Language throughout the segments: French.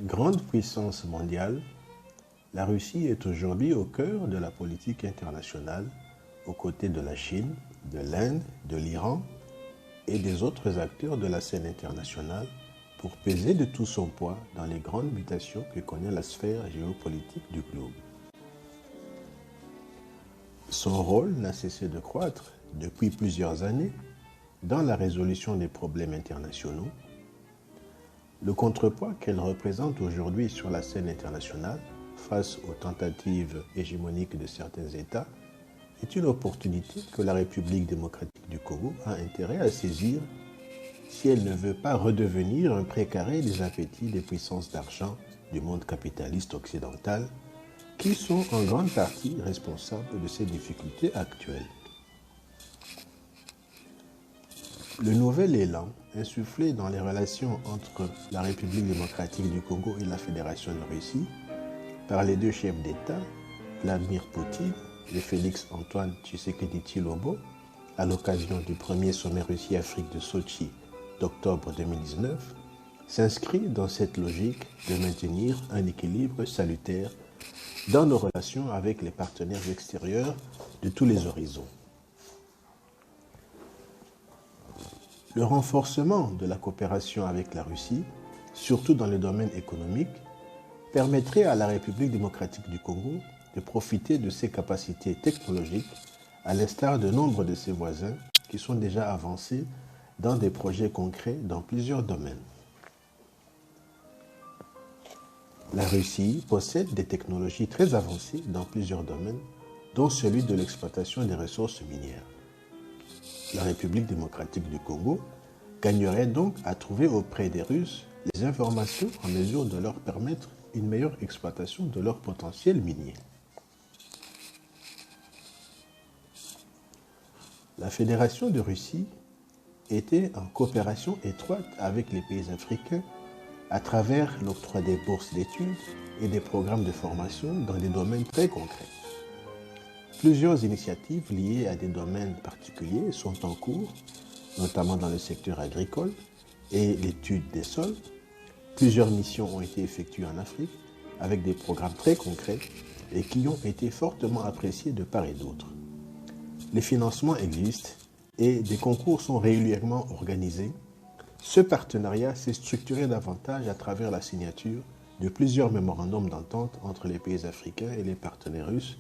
Grande puissance mondiale, la Russie est aujourd'hui au cœur de la politique internationale, aux côtés de la Chine, de l'Inde, de l'Iran et des autres acteurs de la scène internationale pour peser de tout son poids dans les grandes mutations que connaît la sphère géopolitique du globe. Son rôle n'a cessé de croître depuis plusieurs années dans la résolution des problèmes internationaux. Le contrepoids qu'elle représente aujourd'hui sur la scène internationale face aux tentatives hégémoniques de certains États est une opportunité que la République démocratique du Congo a intérêt à saisir si elle ne veut pas redevenir un précaré des appétits des puissances d'argent du monde capitaliste occidental qui sont en grande partie responsables de ces difficultés actuelles. Le nouvel élan insufflé dans les relations entre la République démocratique du Congo et la Fédération de Russie par les deux chefs d'État, Vladimir Poutine et Félix-Antoine Tshisekedi Tshilombo, à l'occasion du premier sommet Russie-Afrique de Sochi d'octobre 2019, s'inscrit dans cette logique de maintenir un équilibre salutaire dans nos relations avec les partenaires extérieurs de tous les horizons. Le renforcement de la coopération avec la Russie, surtout dans le domaine économique, permettrait à la République démocratique du Congo de profiter de ses capacités technologiques, à l'instar de nombre de ses voisins qui sont déjà avancés dans des projets concrets dans plusieurs domaines. La Russie possède des technologies très avancées dans plusieurs domaines, dont celui de l'exploitation des ressources minières. La République démocratique du Congo gagnerait donc à trouver auprès des Russes les informations en mesure de leur permettre une meilleure exploitation de leur potentiel minier. La Fédération de Russie était en coopération étroite avec les pays africains à travers l'octroi des bourses d'études et des programmes de formation dans des domaines très concrets. Plusieurs initiatives liées à des domaines particuliers sont en cours, notamment dans le secteur agricole et l'étude des sols. Plusieurs missions ont été effectuées en Afrique avec des programmes très concrets et qui ont été fortement appréciés de part et d'autre. Les financements existent et des concours sont régulièrement organisés. Ce partenariat s'est structuré davantage à travers la signature de plusieurs mémorandums d'entente entre les pays africains et les partenaires russes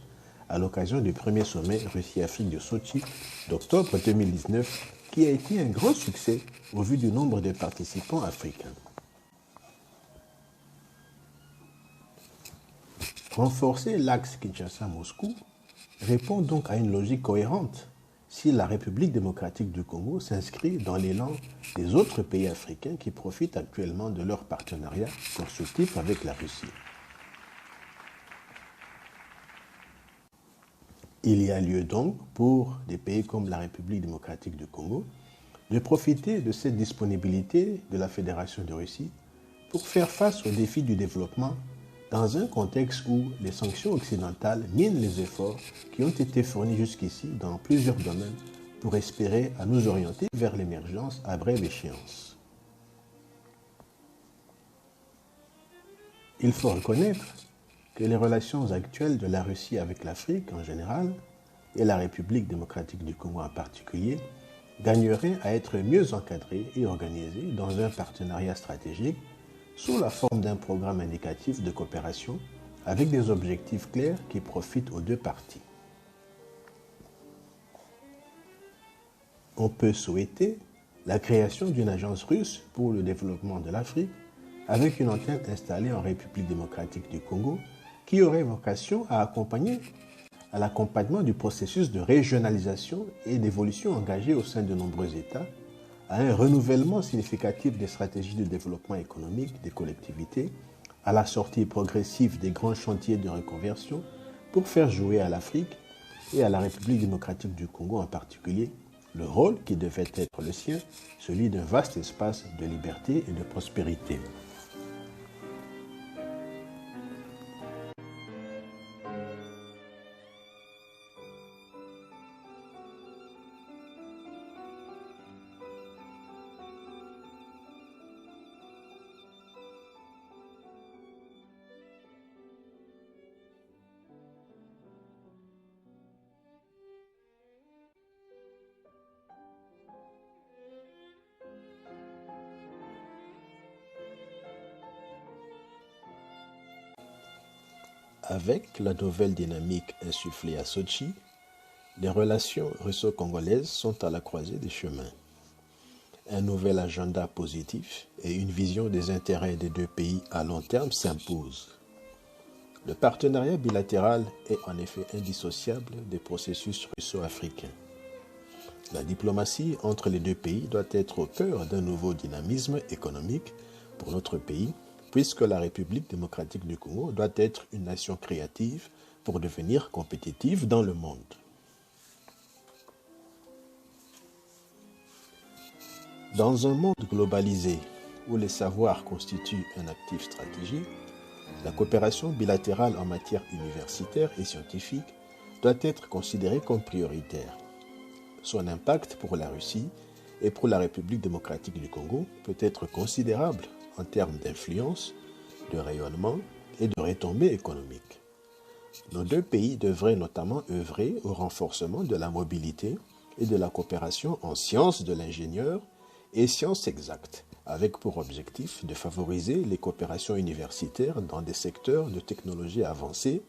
à l'occasion du premier sommet Russie-Afrique de Sochi d'octobre 2019, qui a été un grand succès au vu du nombre de participants africains. Renforcer l'axe Kinshasa-Moscou répond donc à une logique cohérente si la République démocratique du Congo s'inscrit dans l'élan des autres pays africains qui profitent actuellement de leur partenariat constructif avec la Russie. Il y a lieu donc pour des pays comme la République démocratique du Congo de profiter de cette disponibilité de la Fédération de Russie pour faire face aux défis du développement dans un contexte où les sanctions occidentales minent les efforts qui ont été fournis jusqu'ici dans plusieurs domaines pour espérer à nous orienter vers l'émergence à brève échéance. Il faut reconnaître que les relations actuelles de la Russie avec l'Afrique en général et la République démocratique du Congo en particulier gagneraient à être mieux encadrées et organisées dans un partenariat stratégique sous la forme d'un programme indicatif de coopération avec des objectifs clairs qui profitent aux deux parties. On peut souhaiter la création d'une agence russe pour le développement de l'Afrique avec une antenne installée en République démocratique du Congo qui aurait vocation à accompagner à l'accompagnement du processus de régionalisation et d'évolution engagé au sein de nombreux États, à un renouvellement significatif des stratégies de développement économique des collectivités, à la sortie progressive des grands chantiers de reconversion pour faire jouer à l'Afrique et à la République démocratique du Congo en particulier le rôle qui devait être le sien, celui d'un vaste espace de liberté et de prospérité. Avec la nouvelle dynamique insufflée à Sochi, les relations russo-congolaises sont à la croisée des chemins. Un nouvel agenda positif et une vision des intérêts des deux pays à long terme s'imposent. Le partenariat bilatéral est en effet indissociable des processus russo-africains. La diplomatie entre les deux pays doit être au cœur d'un nouveau dynamisme économique pour notre pays, puisque la République démocratique du Congo doit être une nation créative pour devenir compétitive dans le monde. Dans un monde globalisé où les savoirs constituent un actif stratégique, la coopération bilatérale en matière universitaire et scientifique doit être considérée comme prioritaire. Son impact pour la Russie et pour la République démocratique du Congo peut être considérable en termes d'influence, de rayonnement et de retombées économiques. Nos deux pays devraient notamment œuvrer au renforcement de la mobilité et de la coopération en sciences de l'ingénieur et sciences exactes, avec pour objectif de favoriser les coopérations universitaires dans des secteurs de technologie avancée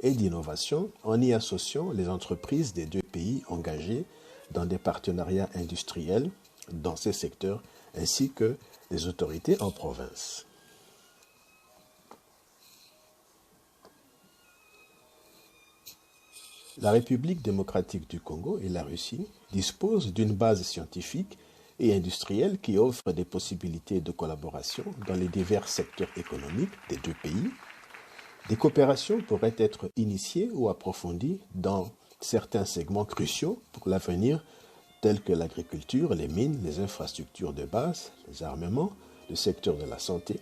et d'innovation en y associant les entreprises des deux pays engagées dans des partenariats industriels dans ces secteurs ainsi que les autorités en province. La République démocratique du Congo et la Russie disposent d'une base scientifique et industrielle qui offre des possibilités de collaboration dans les divers secteurs économiques des deux pays. Des coopérations pourraient être initiées ou approfondies dans certains segments cruciaux pour l'avenir, tels que l'agriculture, les mines, les infrastructures de base, les armements, le secteur de la santé.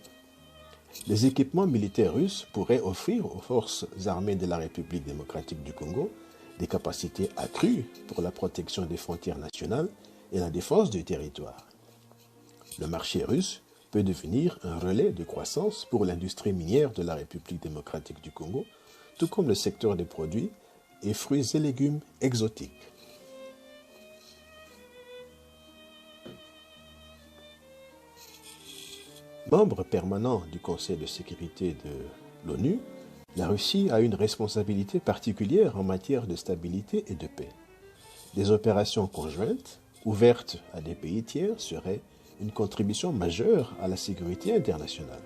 Les équipements militaires russes pourraient offrir aux forces armées de la République démocratique du Congo des capacités accrues pour la protection des frontières nationales et la défense du territoire. Le marché russe peut devenir un relais de croissance pour l'industrie minière de la République démocratique du Congo, tout comme le secteur des produits et fruits et légumes exotiques. Membre permanent du Conseil de sécurité de l'ONU, la Russie a une responsabilité particulière en matière de stabilité et de paix. Des opérations conjointes, ouvertes à des pays tiers, seraient une contribution majeure à la sécurité internationale.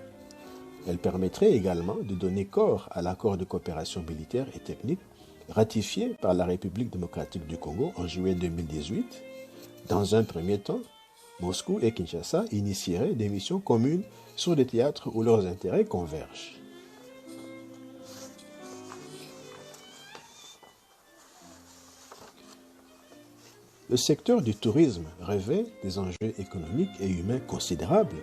Elle permettrait également de donner corps à l'accord de coopération militaire et technique ratifié par la République démocratique du Congo en juillet 2018. Dans un premier temps, Moscou et Kinshasa initieraient des missions communes sur des théâtres où leurs intérêts convergent. Le secteur du tourisme revêt des enjeux économiques et humains considérables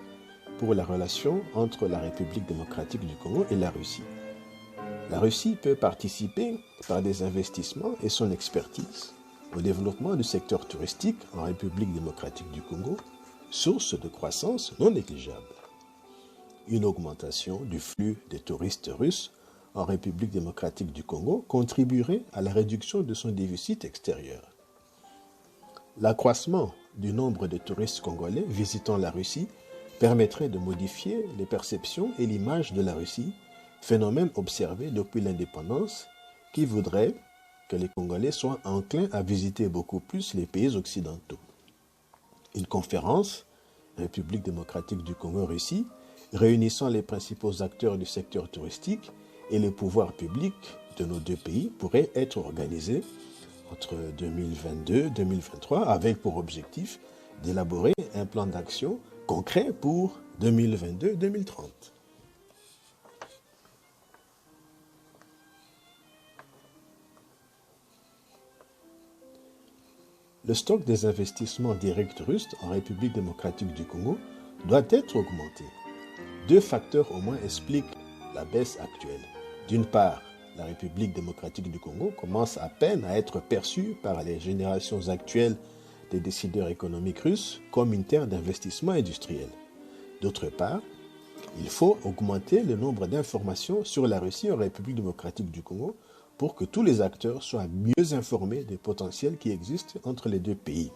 pour la relation entre la République démocratique du Congo et la Russie. La Russie peut participer par des investissements et son expertise au développement du secteur touristique en République démocratique du Congo, source de croissance non négligeable. Une augmentation du flux des touristes russes en République démocratique du Congo contribuerait à la réduction de son déficit extérieur. L'accroissement du nombre de touristes congolais visitant la Russie permettrait de modifier les perceptions et l'image de la Russie, phénomène observé depuis l'indépendance qui voudrait que les Congolais soient enclins à visiter beaucoup plus les pays occidentaux. Une conférence, République démocratique du Congo-Russie, réunissant les principaux acteurs du secteur touristique et les pouvoirs publics de nos deux pays pourrait être organisée entre 2022 et 2023 avec pour objectif d'élaborer un plan d'action concret pour 2022-2030. Le stock des investissements directs russes en République démocratique du Congo doit être augmenté. Deux facteurs au moins expliquent la baisse actuelle. D'une part, la République démocratique du Congo commence à peine à être perçue par les générations actuelles des décideurs économiques russes comme une terre d'investissement industriel. D'autre part, il faut augmenter le nombre d'informations sur la Russie en République démocratique du Congo pour que tous les acteurs soient mieux informés des potentiels qui existent entre les deux pays.